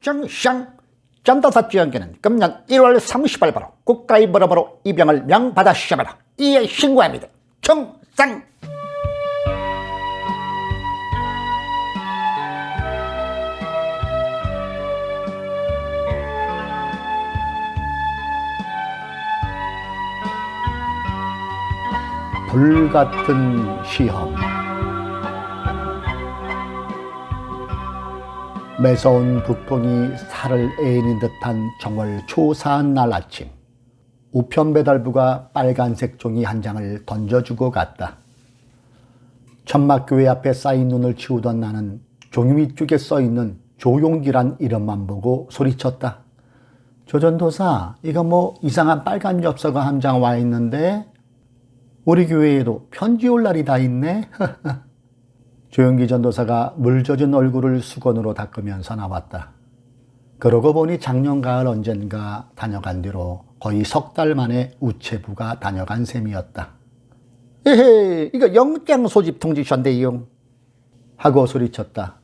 정상 전도사 주영기는 금년 1월 30일 바로 국가의 버름으로 입영을 명받았으므로 이에 신고합니다. 정상. 불같은 시험. 매서운 북풍이 살을 애이는 듯한 정월 초사한 날 아침, 우편 배달부가 빨간색 종이 한 장을 던져주고 갔다. 천막교회 앞에 쌓인 눈을 치우던 나는 종이 위쪽에 써있는 조용기란 이름만 보고 소리쳤다. 조전도사, 이거 뭐 이상한 빨간 엽서가 한 장 와 있는데? 우리 교회에도 편지 올 날이 다 있네. 조영기 전도사가 물 젖은 얼굴을 수건으로 닦으면서 나왔다. 그러고 보니 작년 가을 언젠가 다녀간 뒤로 거의 석 달 만에 우체부가 다녀간 셈이었다. 에헤, 이거 영장 소집 통지서인데요. 하고 소리쳤다.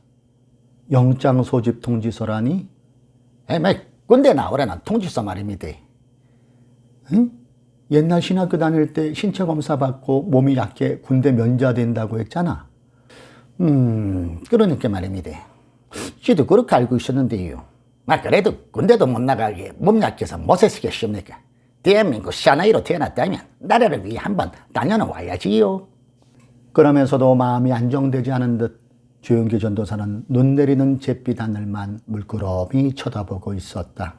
영장 소집 통지서라니? 군대 나오라는 통지서 말입니다. 응? 옛날 신학교 다닐 때 신체 검사 받고 몸이 약해 군대 면제된다고 했잖아. 그러니까 말입니다. 지도 그렇게 알고 있었는데요. 그래도 군대도 못 나가게 몸 약해서 못해 쓰겠습니까? 대한민국 사나이로 태어났다면 나라를 위해 한번 다녀는 와야지요. 그러면서도 마음이 안정되지 않은 듯 조영기 전도사는 눈 내리는 잿빛 하늘만 물끄러미 쳐다보고 있었다.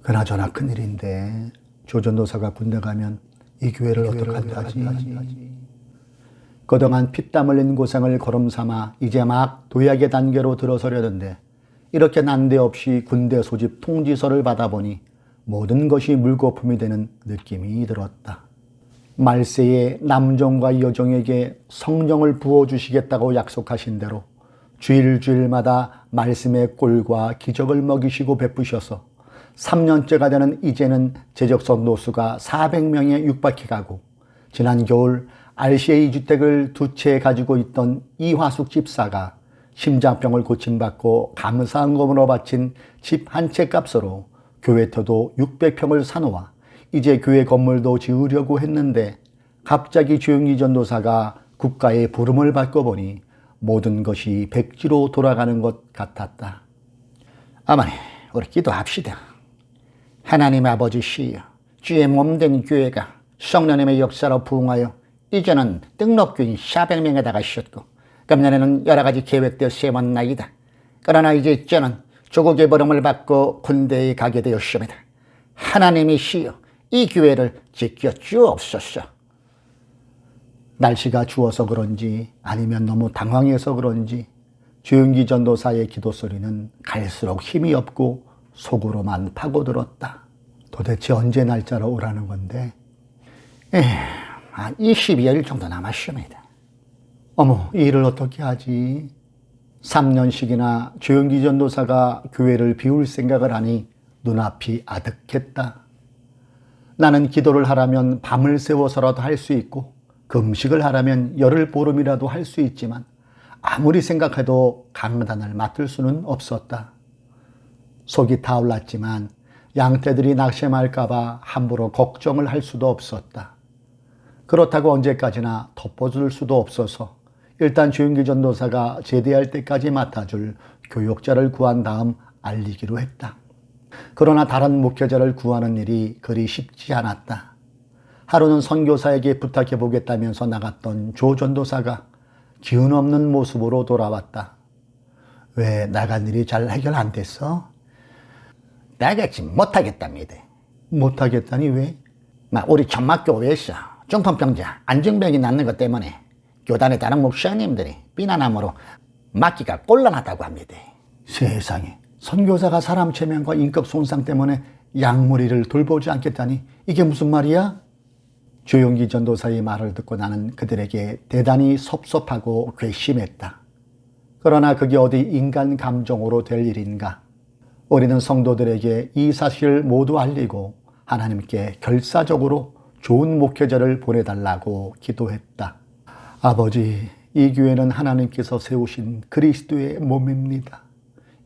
그나저나 큰일인데 조 전도사가 군대 가면 이 교회를 어떡하지? 그동안 피땀 흘린 고생을 거름삼아 이제 막 도약의 단계로 들어서려는데 이렇게 난데없이 군대 소집 통지서를 받아보니 모든 것이 물거품이 되는 느낌이 들었다. 말세에 남종과 여종에게 성령을 부어주시겠다고 약속하신 대로 주일마다 말씀의 꼴과 기적을 먹이시고 베푸셔서 3년째가 되는 이제는 재적선 노수가 400명에 육박해가고 지난 겨울 RCA 주택을 두 채 가지고 있던 이화숙 집사가 심장병을 고침받고 감사한금으로 바친 집 한 채 값으로 교회터도 600평을 사놓아 이제 교회 건물도 지으려고 했는데 갑자기 조영기 전도사가 국가의 부름을 받고 보니 모든 것이 백지로 돌아가는 것 같았다. 어머니, 우리 기도합시다. 하나님 아버지시여, 주의 몸된 교회가 성령님의 역사로 부흥하여 이제는 등록교인 400명에다가 셨고 금년에는 여러 가지 계획되어 세운 나이다. 그러나 이제 저는 조국의 버름을 받고 군대에 가게 되었습니다. 하나님이시여, 이 교회를 지켜 주옵소서. 날씨가 추워서 그런지 아니면 너무 당황해서 그런지 조영기 전도사의 기도 소리는 갈수록 힘이 없고 속으로만 파고들었다. 도대체 언제 날짜로 오라는 건데? 한 22일 정도 남았습니다. 어머, 이 일을 어떻게 하지? 3년씩이나 조영기 전도사가 교회를 비울 생각을 하니 눈앞이 아득했다. 나는 기도를 하라면 밤을 새워서라도 할 수 있고 금식을 하라면 열흘 보름이라도 할 수 있지만 아무리 생각해도 강단을 맡을 수는 없었다. 속이 타올랐지만 양떼들이 낙심할까봐 함부로 걱정을 할 수도 없었다. 그렇다고 언제까지나 덮어줄 수도 없어서 일단 조영기 전도사가 제대할 때까지 맡아줄 교역자를 구한 다음 알리기로 했다. 그러나 다른 목회자를 구하는 일이 그리 쉽지 않았다. 하루는 선교사에게 부탁해보겠다면서 나갔던 조 전도사가 기운 없는 모습으로 돌아왔다. 왜 나간 일이 잘 해결 안 됐어? 나가지 못하겠답니다. 못하겠다니 왜? 우리 천막교회에서 중풍병자 안증병이 낫는 것 때문에 교단의 다른 목사님들이 비난함으로 맡기가 곤란하다고 합니다. 세상에, 선교사가 사람 체면과 인격 손상 때문에 양무리를 돌보지 않겠다니 이게 무슨 말이야? 조영기 전도사의 말을 듣고 나는 그들에게 대단히 섭섭하고 괘씸했다. 그러나 그게 어디 인간 감정으로 될 일인가? 우리는 성도들에게 이 사실을 모두 알리고 하나님께 결사적으로 좋은 목회자를 보내달라고 기도했다. 아버지, 이 교회는 하나님께서 세우신 그리스도의 몸입니다.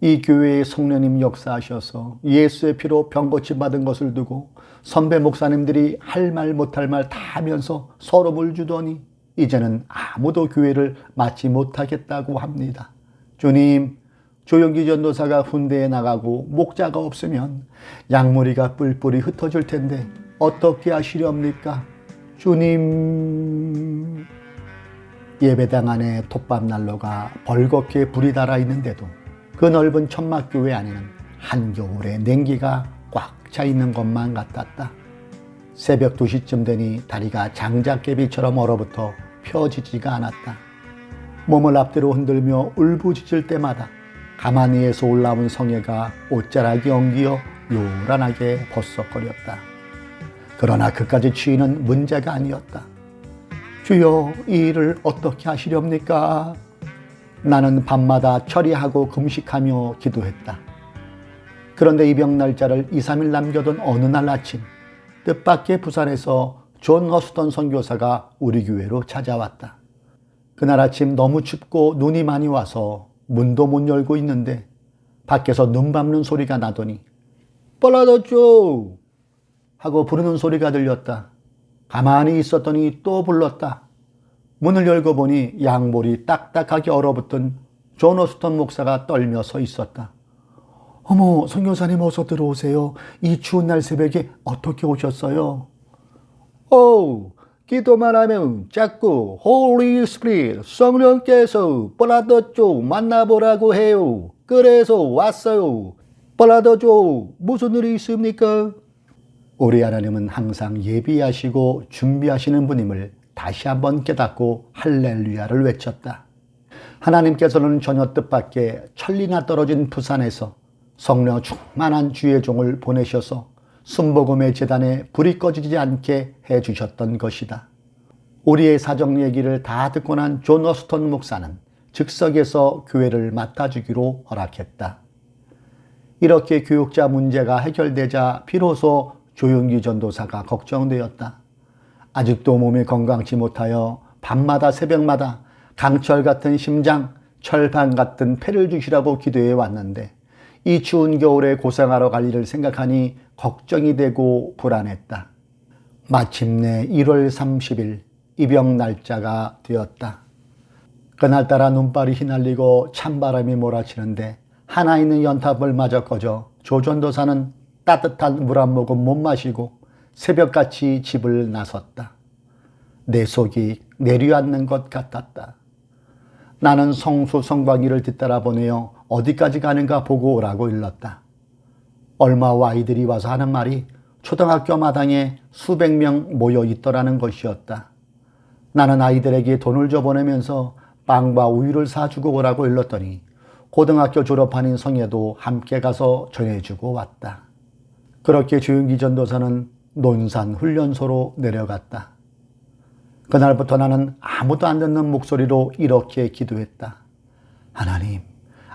이 교회의 성령님 역사하셔서 예수의 피로 병고침 받은 것을 두고 선배 목사님들이 할 말 못할 말 다 하면서 서로 물주더니 이제는 아무도 교회를 맡지 못하겠다고 합니다. 주님, 조영기 전도사가 군대에 나가고 목자가 없으면 양무리가 뿔뿔이 흩어질 텐데 어떻게 하시렵니까? 주님. 예배당 안에 톱밥난로가 벌겋게 불이 달아 있는데도 그 넓은 천막교회 안에는 한겨울에 냉기가 꽉 차 있는 것만 같았다. 새벽 2시쯤 되니 다리가 장작개비처럼 얼어붙어 펴지지가 않았다. 몸을 앞뒤로 흔들며 울부짖을 때마다 가마니에서 올라온 성에가 옷자락이 엉기어 요란하게 버석거렸다. 그러나 그까지 취의는 문제가 아니었다. 주여, 이 일을 어떻게 하시렵니까? 나는 밤마다 철야하고 금식하며 기도했다. 그런데 입영 날짜를 2, 3일 남겨둔 어느 날 아침, 뜻밖의 부산에서 존 허스턴 선교사가 우리 교회로 찾아왔다. 그날 아침 너무 춥고 눈이 많이 와서 문도 못 열고 있는데 밖에서 눈 밟는 소리가 나더니 빨라졌죠 하고 부르는 소리가 들렸다. 가만히 있었더니 또 불렀다. 문을 열고 보니 양볼이 딱딱하게 얼어붙은 존 허스턴 목사가 떨며 서 있었다. 어머, 선교사님 어서 들어오세요. 이 추운 날 새벽에 어떻게 오셨어요? 기도만 하면 자꾸 홀리 스피릿 성령께서 빨라졌죠 만나보라고 해요. 그래서 왔어요. 빨라졌죠. 무슨 일이 있습니까? 우리 하나님은 항상 예비하시고 준비하시는 분임을 다시 한번 깨닫고 할렐루야를 외쳤다. 하나님께서는 전혀 뜻밖의 천리나 떨어진 부산에서 성령 충만한 주의 종을 보내셔서 순복음의 재단에 불이 꺼지지 않게 해주셨던 것이다. 우리의 사정 얘기를 다 듣고 난 존 허스턴 목사는 즉석에서 교회를 맡아주기로 허락했다. 이렇게 교육자 문제가 해결되자 비로소 조영기 전도사가 걱정되었다. 아직도 몸이 건강치 못하여 밤마다 새벽마다 강철 같은 심장, 철판 같은 폐를 주시라고 기도해 왔는데 이 추운 겨울에 고생하러 갈 일을 생각하니 걱정이 되고 불안했다. 마침내 1월 30일 입영 날짜가 되었다. 그날따라 눈발이 휘날리고 찬바람이 몰아치는데 하나 있는 연탑을 마저 꺼져 조 전도사는 따뜻한 물 한 모금 못 마시고 새벽같이 집을 나섰다. 내 속이 내려앉는 것 같았다. 나는 성수 성광이를 뒤따라 보내어 어디까지 가는가 보고 오라고 일렀다. 얼마 후 아이들이 와서 하는 말이 초등학교 마당에 수백 명 모여 있더라는 것이었다. 나는 아이들에게 돈을 줘 보내면서 빵과 우유를 사주고 오라고 일렀더니 고등학교 졸업한 성에도 함께 가서 전해주고 왔다. 그렇게 조영기 전도사는 논산 훈련소로 내려갔다. 그날부터 나는 아무도 안 듣는 목소리로 이렇게 기도했다. 하나님,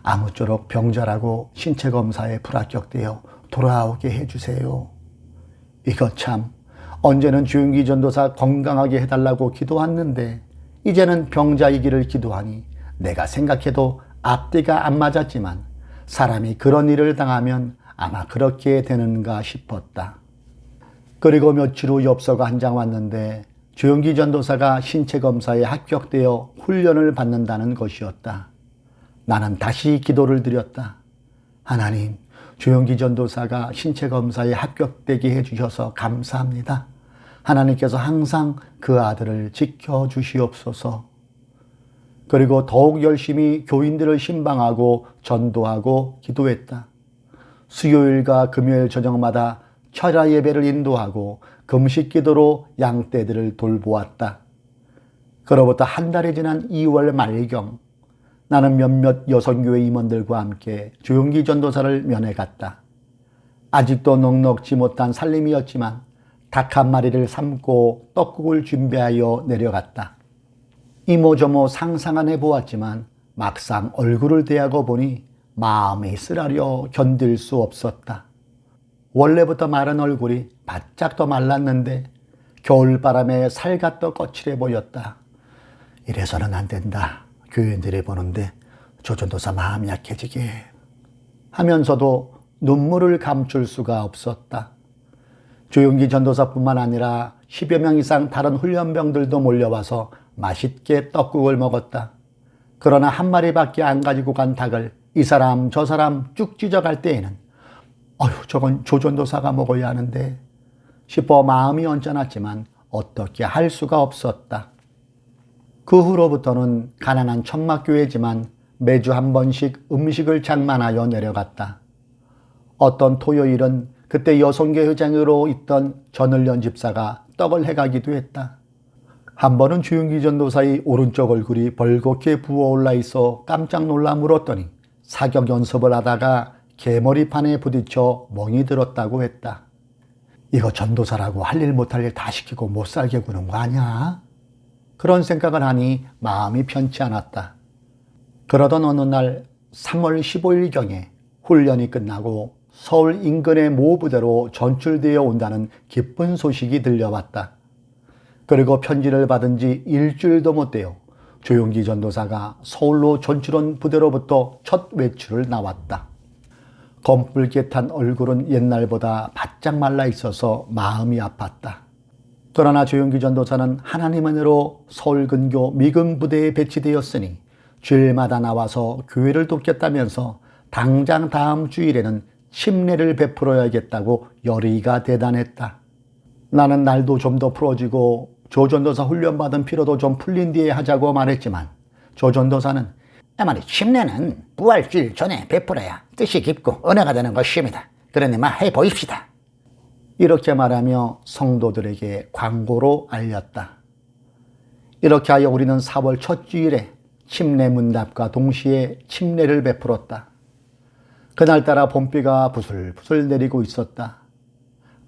아무쪼록 병자라고 신체검사에 불합격되어 돌아오게 해주세요. 이거 참, 언제는 조영기 전도사 건강하게 해달라고 기도했는데 이제는 병자이기를 기도하니 내가 생각해도 앞뒤가 안 맞았지만 사람이 그런 일을 당하면 아마 그렇게 되는가 싶었다. 그리고 며칠 후 엽서가 한 장 왔는데 조영기 전도사가 신체검사에 합격되어 훈련을 받는다는 것이었다. 나는 다시 기도를 드렸다. 하나님, 조영기 전도사가 신체검사에 합격되게 해주셔서 감사합니다. 하나님께서 항상 그 아들을 지켜주시옵소서. 그리고 더욱 열심히 교인들을 신방하고 전도하고 기도했다. 수요일과 금요일 저녁마다 철야 예배를 인도하고 금식 기도로 양떼들을 돌보았다. 그로부터 한 달이 지난 2월 말경, 나는 몇몇 여성교회 임원들과 함께 조영기 전도사를 면회 갔다. 아직도 넉넉지 못한 살림이었지만 닭 한 마리를 삶고 떡국을 준비하여 내려갔다. 이모저모 상상은 해보았지만 막상 얼굴을 대하고 보니 마음이 쓰라려 견딜 수 없었다. 원래부터 마른 얼굴이 바짝 더 말랐는데 겨울바람에 살갗도 거칠해 보였다. 이래서는 안 된다. 교인들이 보는데 조 전도사 마음 약해지게. 하면서도 눈물을 감출 수가 없었다. 조용기 전도사뿐만 아니라 10여 명 이상 다른 훈련병들도 몰려와서 맛있게 떡국을 먹었다. 그러나 한 마리밖에 안 가지고 간 닭을 이 사람 저 사람 쭉 찢어갈 때에는 저건 조 전도사가 먹어야 하는데 싶어 마음이 언짢았지만 어떻게 할 수가 없었다. 그 후로부터는 가난한 천막교회지만 매주 한 번씩 음식을 장만하여 내려갔다. 어떤 토요일은 그때 여성계 회장으로 있던 전을련 집사가 떡을 해가기도 했다. 한 번은 조용기 전도사의 오른쪽 얼굴이 벌겋게 부어올라 있어 깜짝 놀라 물었더니 사격 연습을 하다가 개머리판에 부딪혀 멍이 들었다고 했다. 이거 전도사라고 할 일 못할 일 다 시키고 못 살게 구는 거 아니야? 그런 생각을 하니 마음이 편치 않았다. 그러던 어느 날 3월 15일경에 훈련이 끝나고 서울 인근의 모 부대로 전출되어 온다는 기쁜 소식이 들려왔다. 그리고 편지를 받은 지 일주일도 못 되어 조용기 전도사가 서울로 전출원 부대로부터 첫 외출을 나왔다. 검붉게 탄 얼굴은 옛날보다 바짝 말라 있어서 마음이 아팠다. 그러나 조용기 전도사는 하나님만으로 서울 근교 미군 부대에 배치되었으니 주일마다 나와서 교회를 돕겠다면서 당장 다음 주일에는 침례를 베풀어야겠다고 열의가 대단했다. 나는 날도 좀 더 풀어지고 조 전도사 훈련받은 피로도 좀 풀린 뒤에 하자고 말했지만 조 전도사는 아마리 침례는 부활주일 전에 베풀어야 뜻이 깊고 은혜가 되는 것입니다. 그러니 해보입시다. 이렇게 말하며 성도들에게 광고로 알렸다. 이렇게 하여 우리는 4월 첫 주일에 침례 문답과 동시에 침례를 베풀었다. 그날따라 봄비가 부슬부슬 내리고 있었다.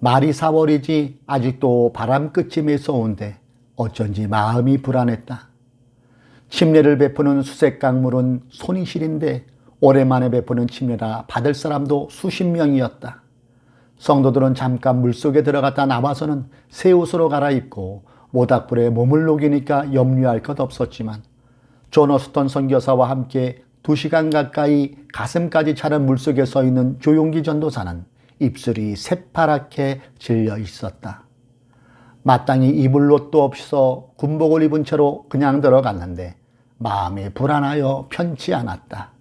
말이 4월이지 아직도 바람 끝이 매서운데 어쩐지 마음이 불안했다. 침례를 베푸는 수색 강물은 손이 시린데 오랜만에 베푸는 침례라 받을 사람도 수십 명이었다. 성도들은 잠깐 물속에 들어갔다 나와서는 새 옷으로 갈아입고 모닥불에 몸을 녹이니까 염려할 것 없었지만 존 어스턴 선교사와 함께 2시간 가까이 가슴까지 차는 물속에 서 있는 조용기 전도사는 입술이 새파랗게 질려 있었다. 마땅히 입을 옷도 없어 군복을 입은 채로 그냥 들어갔는데 마음이 불안하여 편치 않았다.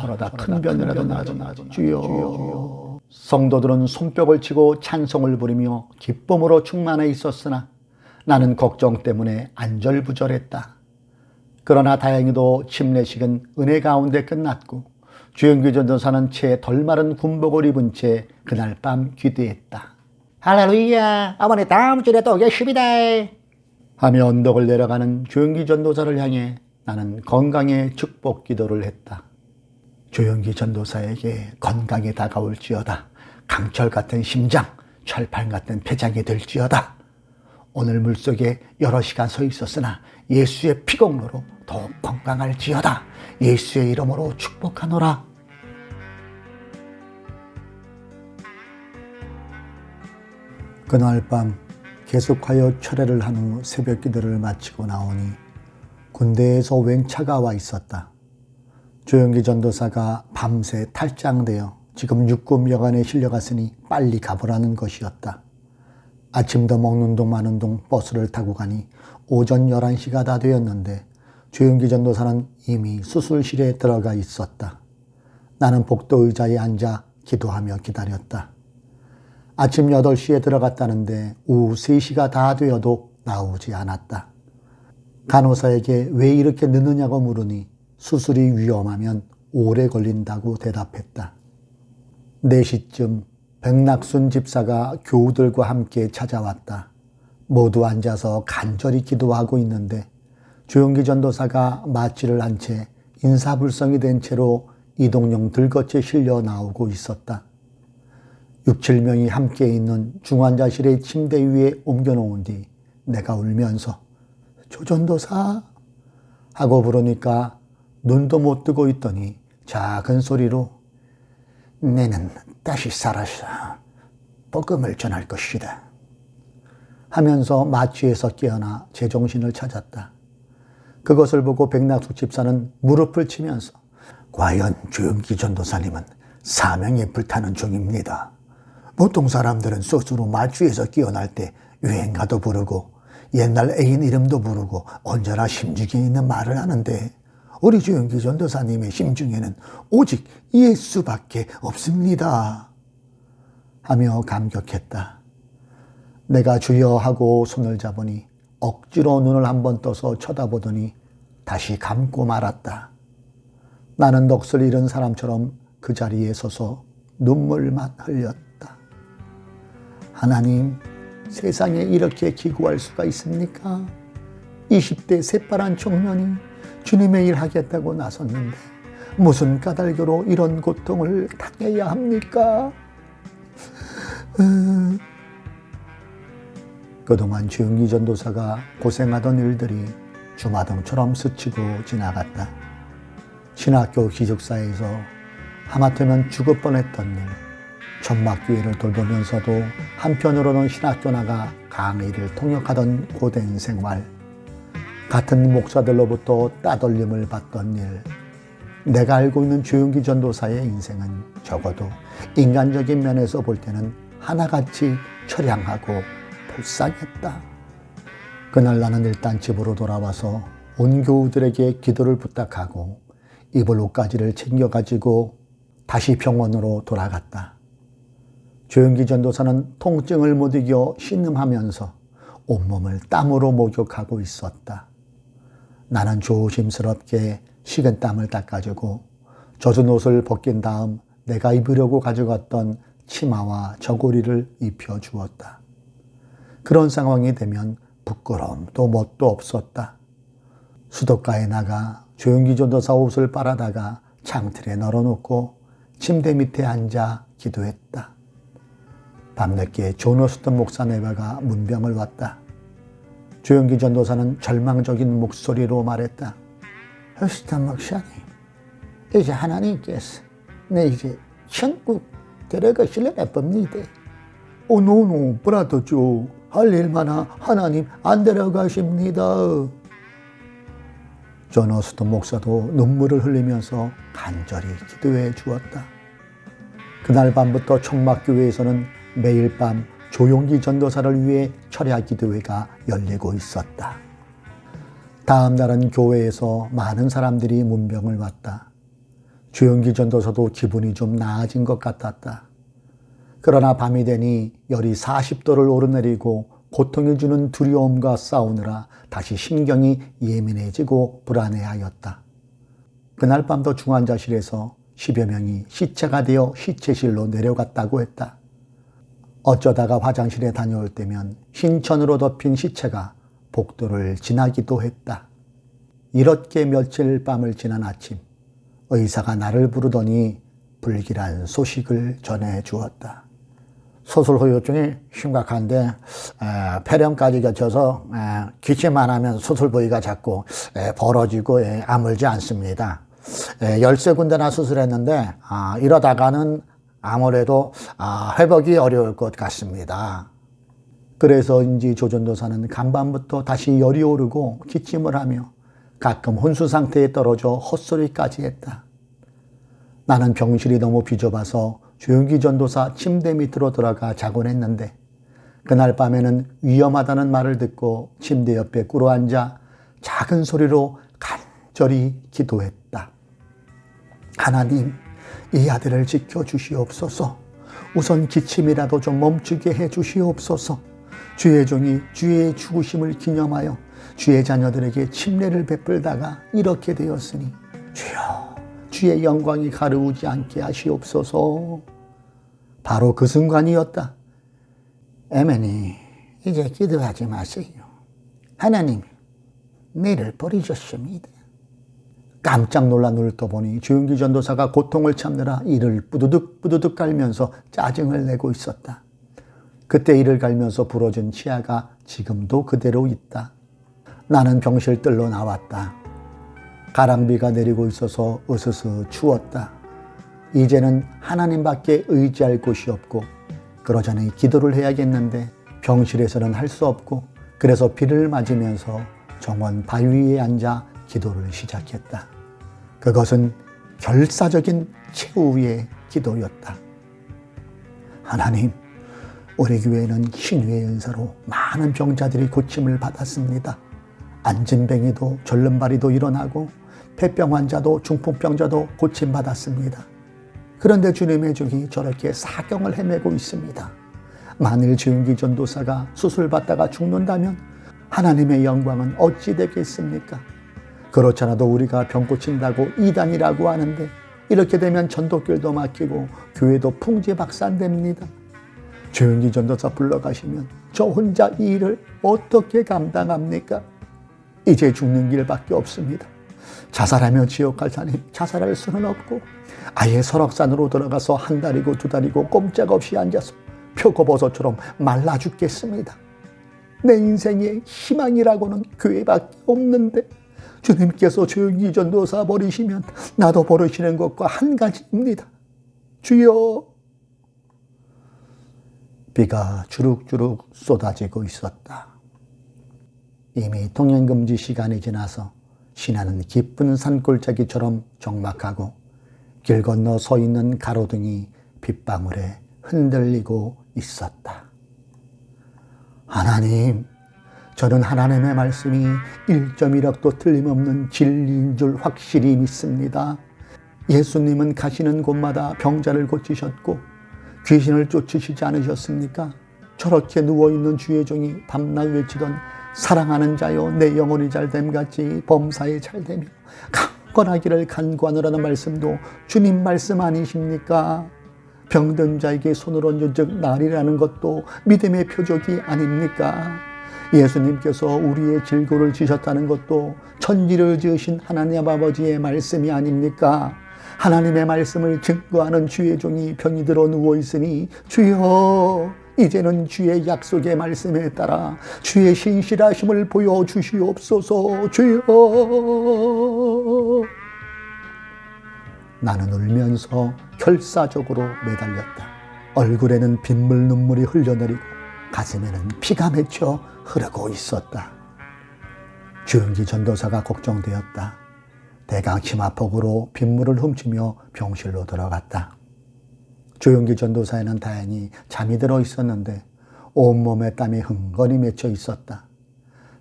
저러다 큰 변이라도 나지 주여. 성도들은 손뼉을 치고 찬송을 부르며 기쁨으로 충만해 있었으나 나는 걱정 때문에 안절부절했다. 그러나 다행히도 침례식은 은혜 가운데 끝났고 조용기 전도사는 채 덜 마른 군복을 입은 채 그날 밤 기도했다. 할렐루야, 어머니 다음 주에 또 오겠습니다. 하며 언덕을 내려가는 조용기 전도사를 향해 나는 건강의 축복 기도를 했다. 조용기 전도사에게 건강이 다가올지어다. 강철 같은 심장, 철판 같은 폐장이 될지어다. 오늘 물속에 여러 시간 서 있었으나 예수의 피공로로 더욱 건강할지어다. 예수의 이름으로 축복하노라. 그날 밤 계속하여 철회를 한 후 새벽 기도를 마치고 나오니 군대에서 웬 차가 와 있었다. 조용기 전도사가 밤새 탈장되어 지금 육군 여관에 실려갔으니 빨리 가보라는 것이었다. 아침도 먹는 동 마는 동 버스를 타고 가니 오전 11시가 다 되었는데 조용기 전도사는 이미 수술실에 들어가 있었다. 나는 복도 의자에 앉아 기도하며 기다렸다. 아침 8시에 들어갔다는데 오후 3시가 다 되어도 나오지 않았다. 간호사에게 왜 이렇게 늦느냐고 물으니 수술이 위험하면 오래 걸린다고 대답했다. 4시쯤 백낙순 집사가 교우들과 함께 찾아왔다. 모두 앉아서 간절히 기도하고 있는데 조용기 전도사가 마취를 한 채 인사불성이 된 채로 이동용 들것에 실려 나오고 있었다. 6, 7명이 함께 있는 중환자실의 침대 위에 옮겨놓은 뒤 내가 울면서 조전도사 하고 부르니까 눈도 못 뜨고 있더니 작은 소리로 내는 다시 살아서 복음을 전할 것이다 하면서 마취에서 깨어나 제정신을 찾았다. 그것을 보고 백낙숙 집사는 무릎을 치면서 과연 조영기 전도사님은 사명에 불타는 중입니다. 보통 사람들은 스스로 마취에서 깨어날 때 유행가도 부르고 옛날 애인 이름도 부르고 언제나 심중에 있는 말을 하는데 우리 조영기 전도사님의 심중에는 오직 예수밖에 없습니다. 하며 감격했다. 내가 주여 하고 손을 잡으니 억지로 눈을 한번 떠서 쳐다보더니 다시 감고 말았다. 나는 넋을 잃은 사람처럼 그 자리에 서서 눈물만 흘렸다. 하나님, 세상에 이렇게 기구할 수가 있습니까? 20대 새파란 청년이 주님의 일 하겠다고 나섰는데 무슨 까닭으로 이런 고통을 당해야 합니까? 그동안 조영기 전도사가 고생하던 일들이 주마등처럼 스치고 지나갔다. 신학교 기숙사에서 하마터면 죽을 뻔했던 일, 천막교회를 돌보면서도 한편으로는 신학교 나가 강의를 통역하던 고된 생활, 같은 목사들로부터 따돌림을 받던 일, 내가 알고 있는 조영기 전도사의 인생은 적어도 인간적인 면에서 볼 때는 하나같이 처량하고 불쌍했다. 그날 나는 일단 집으로 돌아와서 온 교우들에게 기도를 부탁하고 입을 옷가지를 챙겨가지고 다시 병원으로 돌아갔다. 조영기 전도사는 통증을 못 이겨 신음하면서 온몸을 땀으로 목욕하고 있었다. 나는 조심스럽게 식은 땀을 닦아주고 젖은 옷을 벗긴 다음 내가 입으려고 가져갔던 치마와 저고리를 입혀주었다. 그런 상황이 되면 부끄러움도 뭣도 없었다. 수도가에 나가 조영기 전도사 옷을 빨아다가 창틀에 널어놓고 침대 밑에 앉아 기도했다. 밤늦게 존 오스틴 목사네가 문병을 왔다. 조영기 전도사는 절망적인 목소리로 말했다. 오스틴 목사님, 이제 하나님께서 내 이제 천국 데려가실래나 봅니다. 노, 브라더 조, 할 일만 하나님 안 데려가십니다. 존 오스틴 목사도 눈물을 흘리면서 간절히 기도해 주었다. 그날 밤부터 청막교회에서는 매일 밤 조영기 전도사를 위해 철야 기도회가 열리고 있었다. 다음 날은 교회에서 많은 사람들이 문병을 왔다. 조영기 전도사도 기분이 좀 나아진 것 같았다. 그러나 밤이 되니 열이 40도를 오르내리고 고통이 주는 두려움과 싸우느라 다시 신경이 예민해지고 불안해하였다. 그날 밤도 중환자실에서 10여 명이 시체가 되어 시체실로 내려갔다고 했다. 어쩌다가 화장실에 다녀올 때면 흰천으로 덮인 시체가 복도를 지나기도 했다. 이렇게 며칠 밤을 지난 아침, 의사가 나를 부르더니 불길한 소식을 전해 주었다. 수술 후유증이 심각한데 폐렴까지 겹쳐서 기침 안 하면 수술 부위가 자꾸 벌어지고 아물지 않습니다. 13군데나 수술했는데 이러다가는 아무래도 회복이 어려울 것 같습니다. 그래서인지 조 전도사는 간밤부터 다시 열이 오르고 기침을 하며 가끔 혼수 상태에 떨어져 헛소리까지 했다. 나는 병실이 너무 비좁아서 조영기 전도사 침대 밑으로 들어가 자곤 했는데 그날 밤에는 위험하다는 말을 듣고 침대 옆에 꿇어앉아 작은 소리로 간절히 기도했다. 하나님, 이 아들을 지켜주시옵소서. 우선 기침이라도 좀 멈추게 해주시옵소서. 주의 종이 주의 죽으심을 기념하여 주의 자녀들에게 침례를 베풀다가 이렇게 되었으니 주여, 주의 영광이 가르우지 않게 하시옵소서. 바로 그 순간이었다. 에메니, 이제 기도하지 마세요. 하나님이 너를 버리셨습니다. 깜짝 놀라 눈을 떠보니 조영기 전도사가 고통을 참느라 이를 뿌두둑 깔면서 짜증을 내고 있었다. 그때 이를 갈면서 부러진 치아가 지금도 그대로 있다. 나는 병실 뜰로 나왔다. 가랑비가 내리고 있어서 으스스 추웠다. 이제는 하나님밖에 의지할 곳이 없고 그러자니 기도를 해야겠는데 병실에서는 할 수 없고 그래서 비를 맞으면서 정원 바위 위에 앉아 기도를 시작했다. 그것은 결사적인 최후의 기도였다. 하나님, 우리 교회는 신유의 은사로 많은 병자들이 고침을 받았습니다. 안진뱅이도 절름발이도 일어나고 폐병 환자도 중풍병자도 고침받았습니다. 그런데 주님의 종이 저렇게 사경을 헤매고 있습니다. 만일 주은기 전도사가 수술받다가 죽는다면 하나님의 영광은 어찌 되겠습니까? 그렇잖아도 우리가 병 고친다고 이단이라고 하는데 이렇게 되면 전도길도 막히고 교회도 풍지박산됩니다. 주은기 전도사 불러가시면 저 혼자 이 일을 어떻게 감당합니까? 이제 죽는 길밖에 없습니다. 자살하며 지옥 갈 사람이 자살할 수는 없고 아예 설악산으로 들어가서 한 달이고 두 달이고 꼼짝없이 앉아서 표고버섯처럼 말라 죽겠습니다. 내 인생의 희망이라고는 교회밖에 없는데 주님께서 주은기 전도사 버리시면 나도 버리시는 것과 한 가지입니다. 주여. 비가 주룩주룩 쏟아지고 있었다. 이미 통행금지 시간이 지나서 신하는 깊은 산골짜기처럼 적막하고 길 건너 서 있는 가로등이 빗방울에 흔들리고 있었다. 하나님, 저는 하나님의 말씀이 1.1억도 틀림없는 진리인 줄 확실히 믿습니다. 예수님은 가시는 곳마다 병자를 고치셨고 귀신을 쫓으시지 않으셨습니까? 저렇게 누워있는 주의 종이 밤낮 외치던 사랑하는 자여 내 영혼이 잘됨같이 범사에 잘되며 강건하기를 간구하노라는 말씀도 주님 말씀 아니십니까? 병든 자에게 손을 얹은 즉 나리라는 것도 믿음의 표적이 아닙니까? 예수님께서 우리의 질고를 지셨다는 것도 천지를 지으신 하나님 아버지의 말씀이 아닙니까? 하나님의 말씀을 증거하는 주의 종이 병이 들어 누워있으니 주여 이제는 주의 약속의 말씀에 따라 주의 신실하심을 보여주시옵소서. 주여. 나는 울면서 결사적으로 매달렸다. 얼굴에는 빗물 눈물이 흘러내리고 가슴에는 피가 맺혀 흐르고 있었다. 주은기 전도사가 걱정되었다. 대강 치마폭으로 빗물을 훔치며 병실로 들어갔다. 주은기 전도사에는 다행히 잠이 들어 있었는데 온몸에 땀이 흥건히 맺혀 있었다.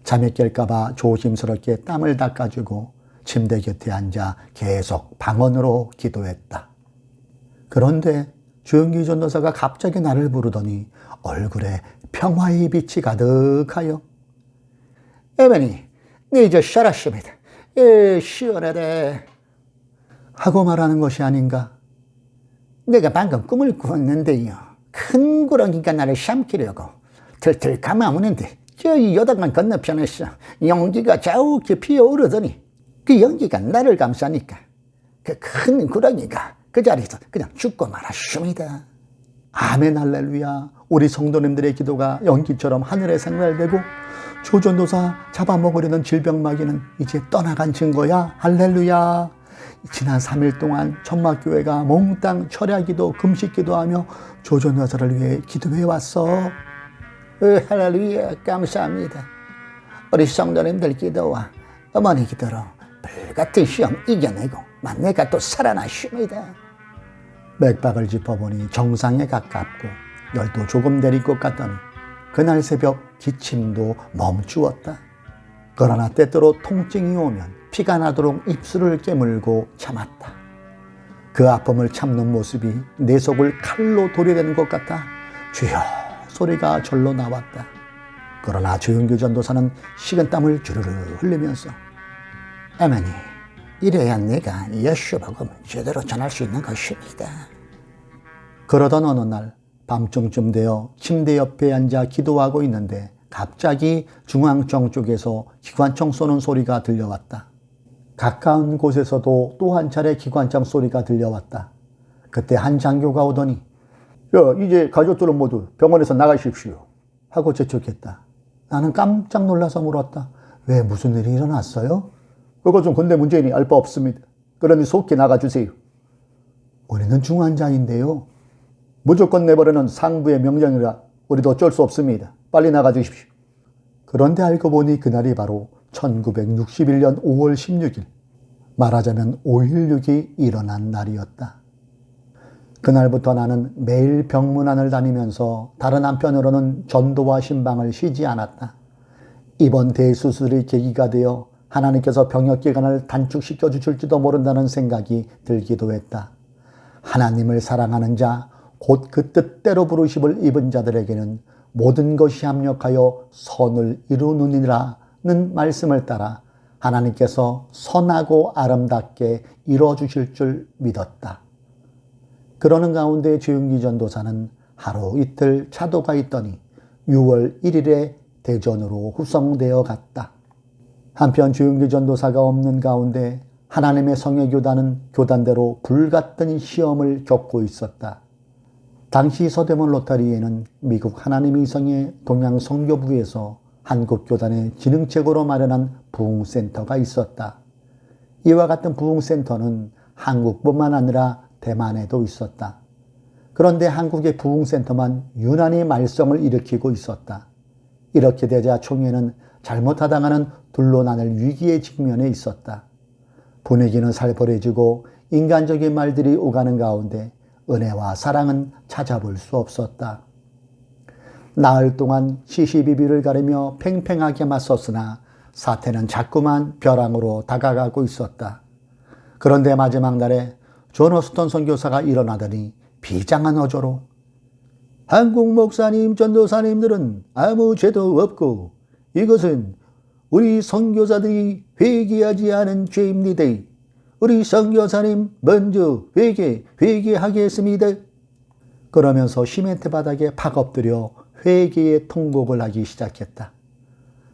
잠에 깰까봐 조심스럽게 땀을 닦아주고 침대 곁에 앉아 계속 방언으로 기도했다. 그런데 주은기 전도사가 갑자기 나를 부르더니 얼굴에 평화의 빛이 가득하여 에베니, 네 이제 샤라십니다. 시원하대 하고 말하는 것이 아닌가. 내가 방금 꿈을 꾸었는데요. 큰 구렁이가 나를 삼키려고 들틀 감아오는데 저 요단강 건너편에서 연기가 자욱히 피어오르더니 그 연기가 나를 감싸니까 그 큰 구렁이가 그 자리에서 그냥 죽고 말았습니다. 아멘 할렐루야. 우리 성도님들의 기도가 연기처럼 하늘에 생활되고 조전도사 잡아먹으려는 질병마귀는 이제 떠나간 증거야. 할렐루야. 지난 3일 동안 천막교회가 몽땅 철야기도 금식기도하며 조전도사를 위해 기도해왔어. 할렐루야. 감사합니다. 우리 성도님들 기도와 어머니 기도로 불같은 시험 이겨내고 만내가 또 살아나십니다. 맥박을 짚어보니 정상에 가깝고 열도 조금 내릴 것 같더니 그날 새벽 기침도 멈추었다. 그러나 때때로 통증이 오면 피가 나도록 입술을 깨물고 참았다. 그 아픔을 참는 모습이 내 속을 칼로 도려내는 것 같아 주여 소리가 절로 나왔다. 그러나 주은기 전도사는 식은땀을 주르르 흘리면서 어머니, 이래야 내가 예수 복음을 제대로 전할 수 있는 것입니다. 그러던 어느 날 밤중쯤 되어 침대 옆에 앉아 기도하고 있는데 갑자기 중앙청 쪽에서 기관총 쏘는 소리가 들려왔다. 가까운 곳에서도 또 한 차례 기관총 소리가 들려왔다. 그때 한 장교가 오더니 이제 가족들은 모두 병원에서 나가십시오 하고 재촉했다. 나는 깜짝 놀라서 물었다. 왜 무슨 일이 일어났어요? 그것은 군대 문제이니 알 바 없습니다. 그러니 속히 나가주세요. 우리는 중환자인데요. 무조건 내버리는 상부의 명령이라 우리도 어쩔 수 없습니다. 빨리 나가주십시오. 그런데 알고 보니 그날이 바로 1961년 5월 16일 말하자면 5.16이 일어난 날이었다. 그날부터 나는 매일 병문안을 다니면서 다른 한편으로는 전도와 신방을 쉬지 않았다. 이번 대수술이 계기가 되어 하나님께서 병역기간을 단축시켜 주실지도 모른다는 생각이 들기도 했다. 하나님을 사랑하는 자, 곧 그 뜻대로 부르심을 입은 자들에게는 모든 것이 합력하여 선을 이루느니라는 말씀을 따라 하나님께서 선하고 아름답게 이루어주실 줄 믿었다. 그러는 가운데 조용기 전도사는 하루 이틀 차도가 있더니 6월 1일에 대전으로 후송되어 갔다. 한편 조용기 전도사가 없는 가운데 하나님의 성회교단은 교단대로 불같은 시험을 겪고 있었다. 당시 서대문 로타리에는 미국 하나님의 성의 동양 선교부에서 한국 교단의 진흥책으로 마련한 부흥센터가 있었다. 이와 같은 부흥센터는 한국뿐만 아니라 대만에도 있었다. 그런데 한국의 부흥센터만 유난히 말썽을 일으키고 있었다. 이렇게 되자 총회는 잘못하다가는 둘로 나눌 위기에 직면해 있었다. 분위기는 살벌해지고 인간적인 말들이 오가는 가운데 은혜와 사랑은 찾아볼 수 없었다. 나흘 동안 시시비비를 가르며 팽팽하게 맞섰으나 사태는 자꾸만 벼랑으로 다가가고 있었다. 그런데 마지막 날에 존 호스턴 선교사가 일어나더니 비장한 어조로 한국 목사님, 전도사님들은 아무 죄도 없고 이것은 우리 선교사들이 회개하지 않은 죄입니다. 우리 선교사님 먼저 회개하겠습니다. 그러면서 시멘트 바닥에 팍 엎드려 회개의 통곡을 하기 시작했다.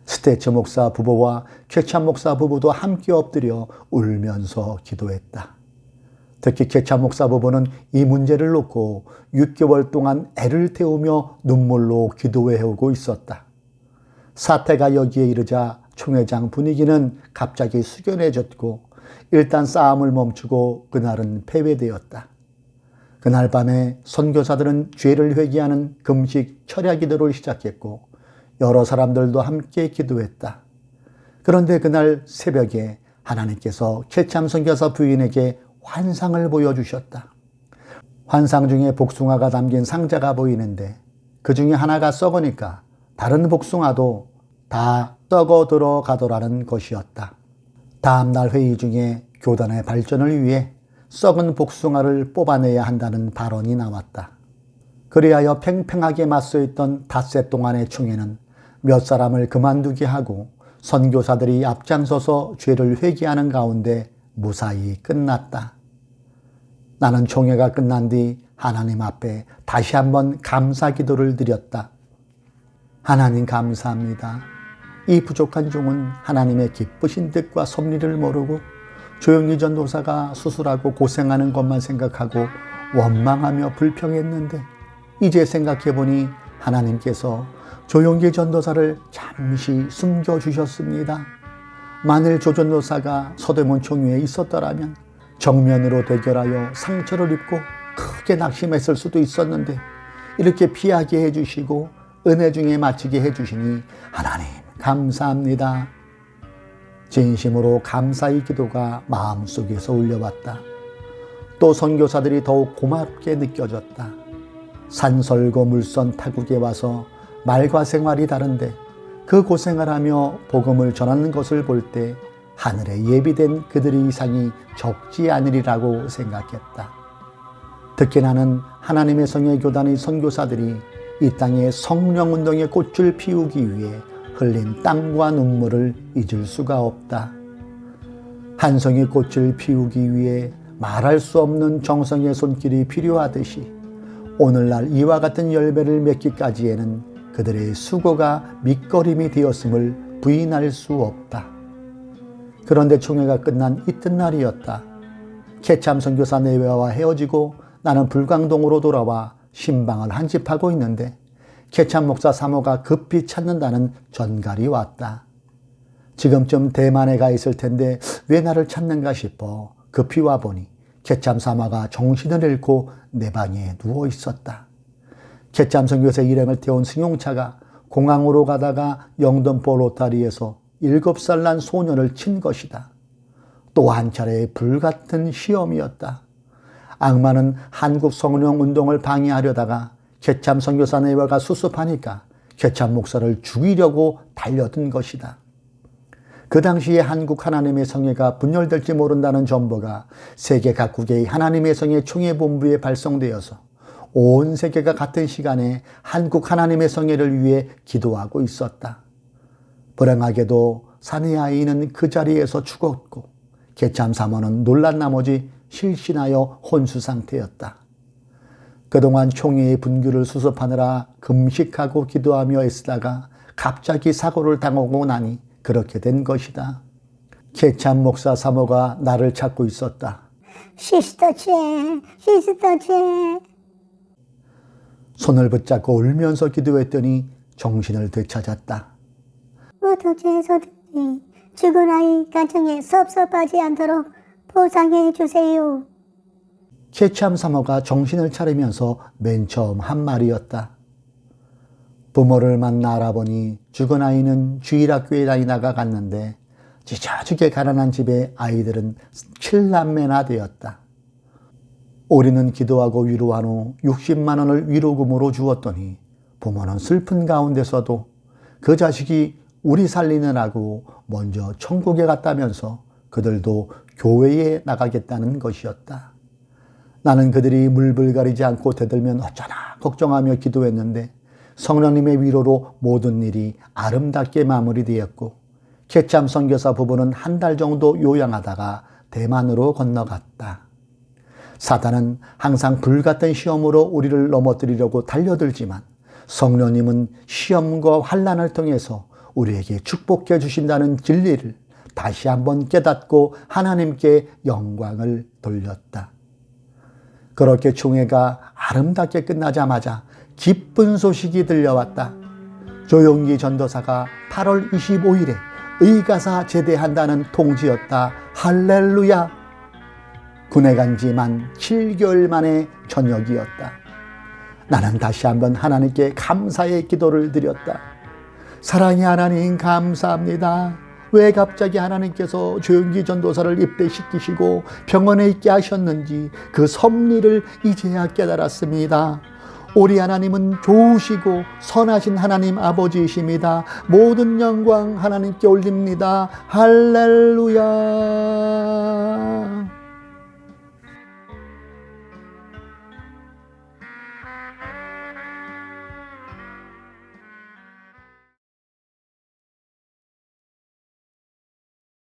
스테츠 목사 부부와 케참 목사 부부도 함께 엎드려 울면서 기도했다. 특히 케참 목사 부부는 이 문제를 놓고 6개월 동안 애를 태우며 눈물로 기도해오고 있었다. 사태가 여기에 이르자 총회장 분위기는 갑자기 숙연해졌고 일단 싸움을 멈추고 그날은 패배되었다. 그날 밤에 선교사들은 죄를 회개하는 금식 철야 기도를 시작했고 여러 사람들도 함께 기도했다. 그런데 그날 새벽에 하나님께서 케참 선교사 부인에게 환상을 보여주셨다. 환상 중에 복숭아가 담긴 상자가 보이는데 그 중에 하나가 썩으니까 다른 복숭아도 다 썩어 들어가더라는 것이었다. 다음날 회의 중에 교단의 발전을 위해 썩은 복숭아를 뽑아내야 한다는 발언이 나왔다. 그리하여 팽팽하게 맞서있던 닷새 동안의 총회는 몇 사람을 그만두게 하고 선교사들이 앞장서서 죄를 회개하는 가운데 무사히 끝났다. 나는 총회가 끝난 뒤 하나님 앞에 다시 한번 감사 기도를 드렸다. 하나님 감사합니다. 이 부족한 종은 하나님의 기쁘신 뜻과 섭리를 모르고 조용기 전도사가 수술하고 고생하는 것만 생각하고 원망하며 불평했는데 이제 생각해보니 하나님께서 조용기 전도사를 잠시 숨겨주셨습니다. 만일 조 전도사가 서대문 총회에 있었더라면 정면으로 대결하여 상처를 입고 크게 낙심했을 수도 있었는데 이렇게 피하게 해주시고 은혜 중에 마치게 해주시니 하나님 감사합니다. 진심으로 감사의 기도가 마음속에서 울려왔다. 또 선교사들이 더욱 고맙게 느껴졌다. 산설고 물선 타국에 와서 말과 생활이 다른데 그 고생을 하며 복음을 전하는 것을 볼 때 하늘에 예비된 그들의 이상이 적지 않으리라고 생각했다. 특히 나는 하나님의 성의 교단의 선교사들이 이 땅에 성령운동의 꽃을 피우기 위해 흘린 땀과 눈물을 잊을 수가 없다. 한 송이 꽃을 피우기 위해 말할 수 없는 정성의 손길이 필요하듯이 오늘날 이와 같은 열매를 맺기까지에는 그들의 수고가 밑거름이 되었음을 부인할 수 없다. 그런데 총회가 끝난 이튿날이었다. 케참 선교사 내외와 헤어지고 나는 불광동으로 돌아와 신방을 한집하고 있는데 케참 목사 사모가 급히 찾는다는 전갈이 왔다. 지금쯤 대만에 가 있을 텐데 왜 나를 찾는가 싶어 급히 와보니 케참 사모가 정신을 잃고 내 방에 누워 있었다. 케참 선교사 일행을 태운 승용차가 공항으로 가다가 영등포 로타리에서 7살 난 소년을 친 것이다. 또 한 차례의 불같은 시험이었다. 악마는 한국 성령 운동을 방해하려다가 개참 선교사 내외가 수습하니까 개참 목사를 죽이려고 달려든 것이다. 그 당시에 한국 하나님의 성회가 분열될지 모른다는 정보가 세계 각국의 하나님의 성회 총회본부에 발송되어서 온 세계가 같은 시간에 한국 하나님의 성회를 위해 기도하고 있었다. 불행하게도 사내 아이는 그 자리에서 죽었고 개참 사모는 놀란 나머지 실신하여 혼수 상태였다. 그동안 총회의 분규를 수습하느라 금식하고 기도하며 애쓰다가 갑자기 사고를 당하고 나니 그렇게 된 것이다. 개참 목사 사모가 나를 찾고 있었다. 시스터 제. 손을 붙잡고 울면서 기도했더니 정신을 되찾았다. 어떻게서든지 죽은 아이 가정에 섭섭하지 않도록 보상해 주세요. 개참 사모가 정신을 차리면서 맨 처음 한 말이었다. 부모를 만나 알아보니 죽은 아이는 주일학교에 다니다가 갔는데 찢어지게 가난한 집의 아이들은 7남매나 되었다. 우리는 기도하고 위로한 후 60만 원을 위로금으로 주었더니 부모는 슬픈 가운데서도 그 자식이 우리 살리느라고 먼저 천국에 갔다면서 그들도 교회에 나가겠다는 것이었다. 나는 그들이 물불 가리지 않고 대들면 어쩌나 걱정하며 기도했는데 성령님의 위로로 모든 일이 아름답게 마무리되었고 개참 선교사 부부는 한 달 정도 요양하다가 대만으로 건너갔다. 사단은 항상 불같은 시험으로 우리를 넘어뜨리려고 달려들지만 성령님은 시험과 환난을 통해서 우리에게 축복해 주신다는 진리를 다시 한번 깨닫고 하나님께 영광을 돌렸다. 그렇게 총회가 아름답게 끝나자마자 기쁜 소식이 들려왔다. 조용기 전도사가 8월 25일에 의가사 제대한다는 통지였다. 할렐루야! 군에 간 지만 7개월 만에 저녁이었다. 나는 다시 한번 하나님께 감사의 기도를 드렸다. 사랑의 하나님 감사합니다. 왜 갑자기 하나님께서 조용기 전도사를 입대시키시고 병원에 있게 하셨는지 그 섭리를 이제야 깨달았습니다. 우리 하나님은 좋으시고 선하신 하나님 아버지이십니다. 모든 영광 하나님께 올립니다. 할렐루야.